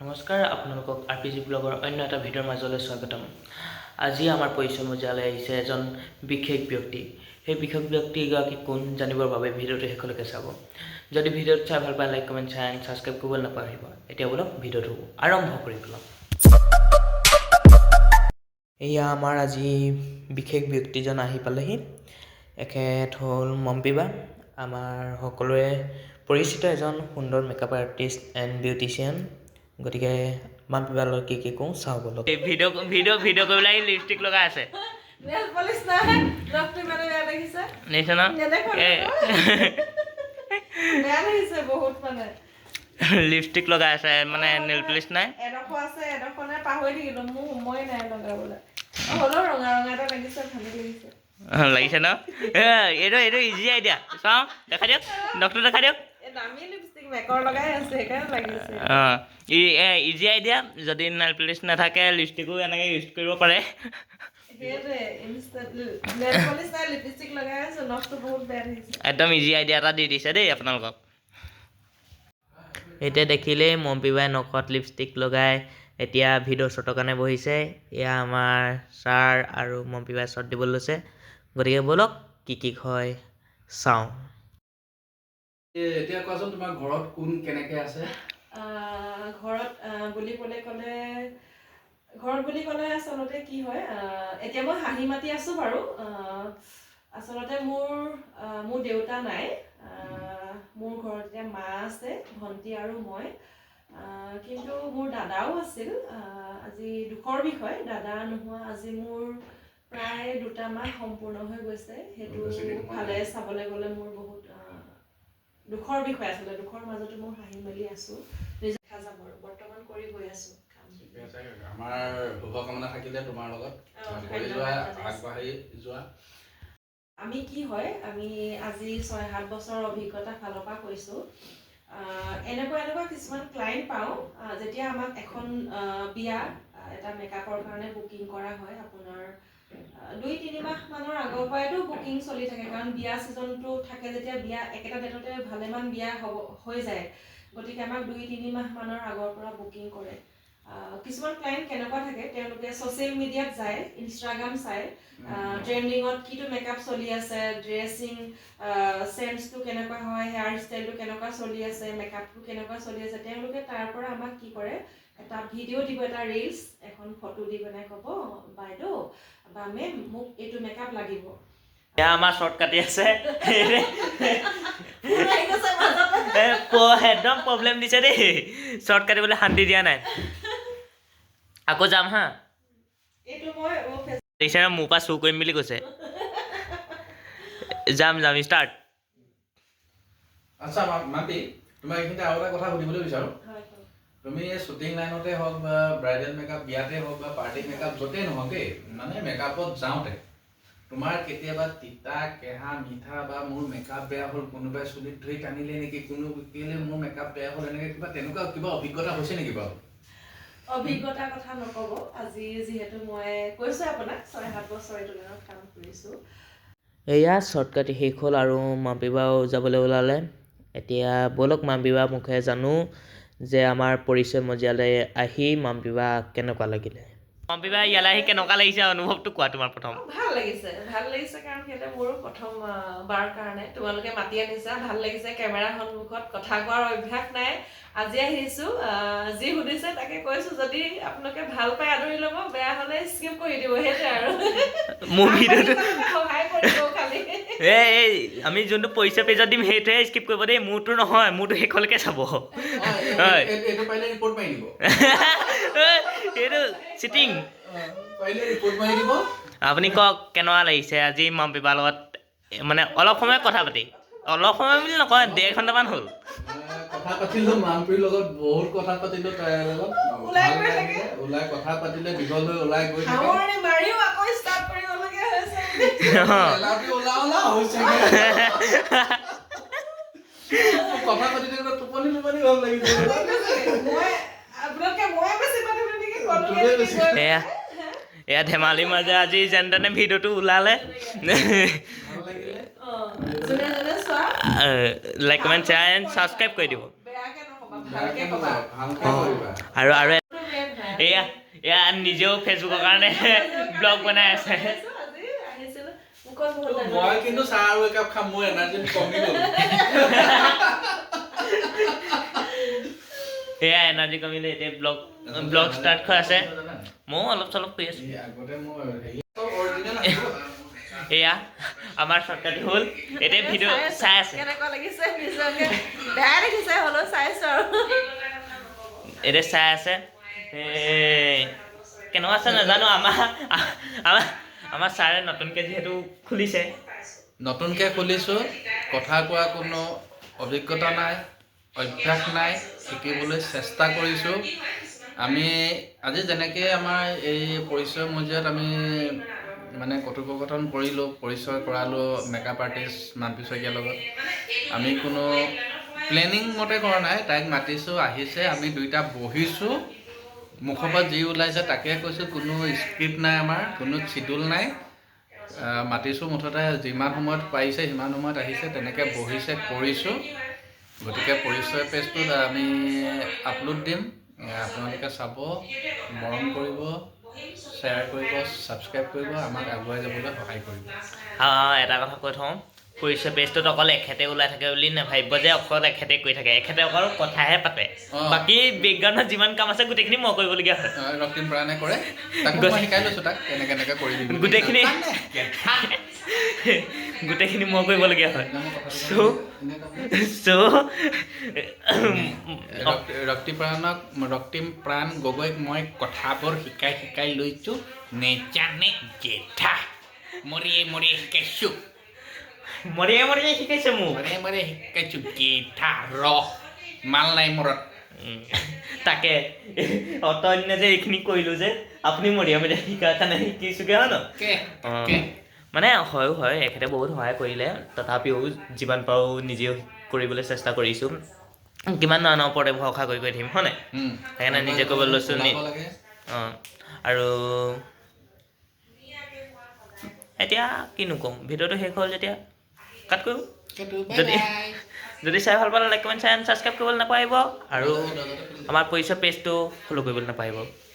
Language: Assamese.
নমস্কাৰ, আপোনালোকক RPG ব্লগৰ অন্য এটা ভিডিঅ'ৰ মাজলৈ স্বাগতম। আজি আমাৰ পৰিচয় মজিয়ালৈ আহিছে এজন বিশেষ ব্যক্তি। সেই বিশেষ ব্যক্তিগৰাকী কোন জানিবৰ বাবে ভিডিঅ'টো শেষলৈকে চাব। যদি ভিডিঅ'টো চাই ভাল পায়, like comment share and subscribe কৰিবলৈ নাপাহৰিব। এতিয়া বলক ভিডিঅ'টো আৰম্ভ কৰি পেলাম। এয়া আমাৰ আজি বিশেষ ব্যক্তিজন আহি পালেহি। এখেত হ'ল মম্পী বা, আমাৰ সকলোৰে পৰিচিত এজন সুন্দৰ মেকআপ আৰ্টিষ্ট এণ্ড বিউটিচিয়ান। গতিকে মম্পী বালৈ কি কওঁ চাওঁ বলক। ভিডিঅ' কৰিবলৈ আহি লিপষ্টিক লগাই আছে। লিপষ্টিক লগাই আছে, মানে নেল পলিচ নাই। লাগিছে ন? এইটো ইজি আইডিয়া। চাওঁ, দেখাই দিয়ক, ডক্টৰ দেখাই দিয়ক। Easy idea. যদি নেল পলিচ নাথাকে, লিপষ্টিকো এনেকে ইউজ কৰিব পাৰে। একদম ইজি আইডিয়া এটা দি দিছে দেই আপোনালোকক। এতিয়া দেখিলেই মম্পী বাই নখত লিপষ্টিক লগাই এতিয়া ভিডিঅ' শ্বটৰ কাৰণে বহিছে। এয়া আমাৰ ছাৰ আৰু মম্পী বাই শ্বট দিব লৈছে। গতিকে বলক কি হয় চাওঁ। এতিয়া কোৱাচোন, তোমাৰ ঘৰত কোন কেনেকে আছে? ঘৰত বুলি ক'লে আচলতে কি হয়, এতিয়া মই হাঁহি মাতি আছোঁ বাৰু। আচলতে মোৰ দেউতা নাই। মোৰ ঘৰত এতিয়া মা আছে, ভণ্টি আৰু মই। কিন্তু মোৰ দাদাও আছিল। আজি দুখৰ বিষয়, দাদা নোহোৱা আজি মোৰ প্ৰায় 2 মাহ সম্পূৰ্ণ হৈ গৈছে। সেইটো ফালে চাবলৈ গ'লে মোৰ বহুত দুখৰ বিষয়। আচলতে দুখৰ মাজতো মই হাঁহি মেলি আছোঁ। দেখা যাব আৰু বৰ্তমান কৰি গৈ আছোঁ। আমাৰ শুভকামনা থাকিলে তোমাৰ লগত আগবাঢ়ি যোৱা। আমি কি হয়, আমি আজি 6-7 বছৰৰ অভিজ্ঞতা ফালৰ পৰা কৈছোঁ। এনেকুৱা কিছুমান ক্লাইণ্ট পাওঁ, যেতিয়া আমাক এখন বিয়া এটা মেকআপৰ কাৰণে বুকিং কৰা হয়। আপোনাৰ 2-3 মাহ মানৰ আগৰ পৰাইতো বুকিং চলি থাকে, কাৰণ বিয়া ছিজনটো থাকে। যেতিয়া বিয়া একেটা ডেটতে ভালেমান বিয়া হৈ যায়, গতিকে আমাক 2-3 মাহ মানৰ আগৰ পৰা বুকিং কৰে। কিছুমান ক্লাইণ্ট কেনেকুৱা থাকে, তেওঁলোকে ছ'চিয়েল মিডিয়াত যায়, ইনষ্টাগ্ৰাম চায়, ট্ৰেণ্ডিঙত কিটো মেকআপ চলি আছে, ড্ৰেছিং চেন্সটো কেনেকুৱা হয়, হেয়াৰ ষ্টাইলটো কেনেকুৱা চলি আছে, মেকআপটো কেনেকুৱা চলি আছে। তেওঁলোকে তাৰ পৰা আমাক কি কৰে, এটা ভিডিঅ' দিব, এটা ৰিলছ, এখন ফটো দি পেলাই ক'ব, বাইদেউ বা মেম, মোক এইটো মেকআপ লাগিব। এয়া আমাৰ শ্বৰ্ট কাটি আছে। একদম প্ৰব্লেম দিছে দেই, শ্বৰ্ট কাটিবলৈ শান্তি দিয়া নাই। আকৌ যাম হা। দিছে মোৰ পৰা চুৰ কৰিম বুলি কৈছে। যাম ষ্টাৰ্ট। আচ্ছা মাম্পী, তোমাক এইখিনিতে আৰু এটা কথা সুধিবলৈ বিচাৰোঁ। তুমি শ্বুটিং লাইনতে হওক বা ব্ৰাইডেল মেকআপ, বিয়াতে হওক বা পাৰ্টি মেকআপ, য'তেই নহওক দেই, মানে মেকআপত যাওঁতে তোমাৰ কেতিয়াবা তিতা কেহা মিঠা বা মোৰ মেকআপ বেয়া হ'ল, কোনোবাই চুলিত ধৰি টানিলে নেকি, কেলে মোৰ মেকআপ বেয়া হ'ল, এনেকৈ তেনেকুৱা কিবা অভিজ্ঞতা হৈছে নেকি বাৰু? অভিজ্ঞতাৰ কথা নক'ব। আজি যিহেতু মই কৈছোঁ আপোনাক 6-7 বছৰ এইটো লাইনত কাম কৰিছোঁ। এয়া শ্বৰ্ট কাটি শেষ হ'ল আৰু মাম্পী বাও যাবলৈ ওলালে। এতিয়া বলক মাম্পী বাৰ মুখে জানো যে আমাৰ পৰিচয় মজিয়ালৈ আহি মাম্পী বা কেনেকুৱা লাগিলে। মাম্পী বা ইয়ালৈ আহি কেনেকুৱা লাগিছে, অনুভৱটো কোৱা তোমাৰ প্ৰথম। ভাল লাগিছে কাৰণ সিহঁতে মোৰো প্ৰথম বাৰ কাৰণে তোমালোকে মাতি আনিছা। ভাল লাগিছে। কেমেৰা সন্মুখত কথা কোৱাৰ অভ্যাস নাই, আজি আহিছোঁ। যি সুধিছে তাকে কৈছোঁ। যদি আপোনালোকে ভাল পাই আদৰি ল'ব, বেয়া হ'লে স্কিপ কৰি দিব, সেইটোৱে আৰু। মোৰ ভিডিঅ'টো সহায় কৰিব খালি। আমি যোনটো পৰিচয় পেজত দিম সেইটোৱে স্কিপ কৰিব দেই, মোৰটো নহয়, মোৰটো শেষলৈকে চাব। এইটো চিটিং। আপুনি কওক কেনেকুৱা লাগিছে আজি মাম্পী বাৰ লগত, মানে অলপ সময় কথা পাতি। অলপ সময় বুলি নকয়, 1.5 ঘণ্টামান হ'ল। কথা পাতিলো মাম্পীৰ লগত, বহুত কথা পাতিলো। তাইৰ লগত ওলাই কথা পাতিলে, দীঘল হৈ ওলাই গৈ থাকে। কথা পাতি থাকোঁতে টোপনি ভাল লাগিছে। এয়া ধেমালিৰ মাজে আজি যেন তেনে ভিডিঅ'টো ওলালে। Like comment share and subscribe কৰি দিব। ভালকে ক'বা আৰু আৰু তো মেইন হয় এয়া এয়া নিজেও ফেচবুকৰ কাৰণে ব্লগ বনাই আছে আজি আহিছিলো মুখত বহুত মই কিন্তু চাহ আৰু একাপ খাম মোৰ এনাৰ্জি কমি গ'ল এয়া এনাৰ্জি কমিলে এতিয়া ব্লগ ষ্টাৰ্ট হৈ আছে ময়ো অলপ চলপ কৰি আছো আগতে মোৰ হেৰি অৰিজিনেল আহিব এয়া আমাৰ শ্বৰ্টকাট হ'ল এতিয়া ভিডিঅ' চাই আছে কেনেকুৱা লাগিছে নিজকে বেয়া দেখিছে হ'লেও চাইছো আৰু এতিয়া চাই আছে কেনেকুৱা আছে নাজানো আমাৰ ছাৰে নতুনকৈ যিহেতু খুলিছে নতুনকৈ খুলিছোঁ কথা কোৱা কোনো অভিজ্ঞতা নাই অভ্যাস নাই শিকিবলৈ চেষ্টা কৰিছোঁ আমি আজি যেনেকৈ আমাৰ এই পৰিচয় মজিয়াত আমি মানে কথোপকথন কৰিলোঁ পৰিচয় কৰালোঁ মেকআপ আৰ্টিষ্ট মাম্পী শইকীয়াৰ লগত আমি কোনো প্লেনিং মতে কৰা নাই তাইক মাতিছোঁ আহিছে আমি দুইটা বহিছোঁ মুখৰ পৰা যি ওলাইছে তাকে কৈছোঁ কোনো স্ক্ৰিপ্ট নাই আমাৰ কোনো চিডুল নাই মাতিছোঁ মুঠতে যিমান সময়ত পাৰিছে সিমান সময়ত আহিছে তেনেকৈ বহিছে কৰিছোঁ গতিকে পৰিচয় পেজটোত আমি আপলোড দিম আপোনালোকে চাব মৰম কৰিব শ্বেয়াৰ কৰিব ছাবস্ক্ৰাইব কৰিব আমাক আগুৱাই যাবলৈ সহায় কৰিব এটা কথা কৈ থওঁ পৰিচয় পেজটোত অকল এখেতে ওলাই থাকে বুলি নাভাবিব যে অকল এখেতে কৰি থাকে এখেতে অকল কথাহে পাতে বাকী বেকগ্ৰাউণ্ডত যিমান কাম আছে গোটেইখিনি মই কৰিবলগীয়া হয় ৰক্তিম প্ৰাণে কৰে তাকো মই শিকাই লৈছোঁ তাক কেনেকৈ কৰি দিম গোটেইখিনি মই কৰিবলগীয়া হয় ৰক্তিম প্ৰাণ গগৈক মই কথাবোৰ শিকাই লৈছোঁ নেজানে জেঠা মৰিয়ে শিকাইছোঁ মৰিয়ে শিকাইছে মোক মৰিয়ে শিকাইছোঁ জেঠা মাল নাই মূৰত তাকে অন্য যে এইখিনি কৰিলোঁ যে আপুনি মৰিয়া শিকাৰ কাৰণে শিকিছোগৈ হয় ন মানে হয় এখেতে বহুত সহায় কৰিলে তথাপিও যিমান পাৰোঁ নিজেও কৰিবলৈ চেষ্টা কৰিছোঁ কিমান আনৰ ওপৰতে ভৰসা কৰি থাকিম হয় নাই সেইকাৰণে নিজে কৰিবলৈ লৈছোঁ আৰু এতিয়া কিনো ক'ম ভিডিঅ'টো শেষ হ'ল যেতিয়া কাট কৰিম যদি চাই ভাল পালে লাইক কমেণ্ট ছাবস্ক্ৰাইব কৰিবলৈ নাপাহৰিব আৰু আমাৰ পৰিচয় পেজটো ফ'ল' কৰিবলৈ নাপাহৰিব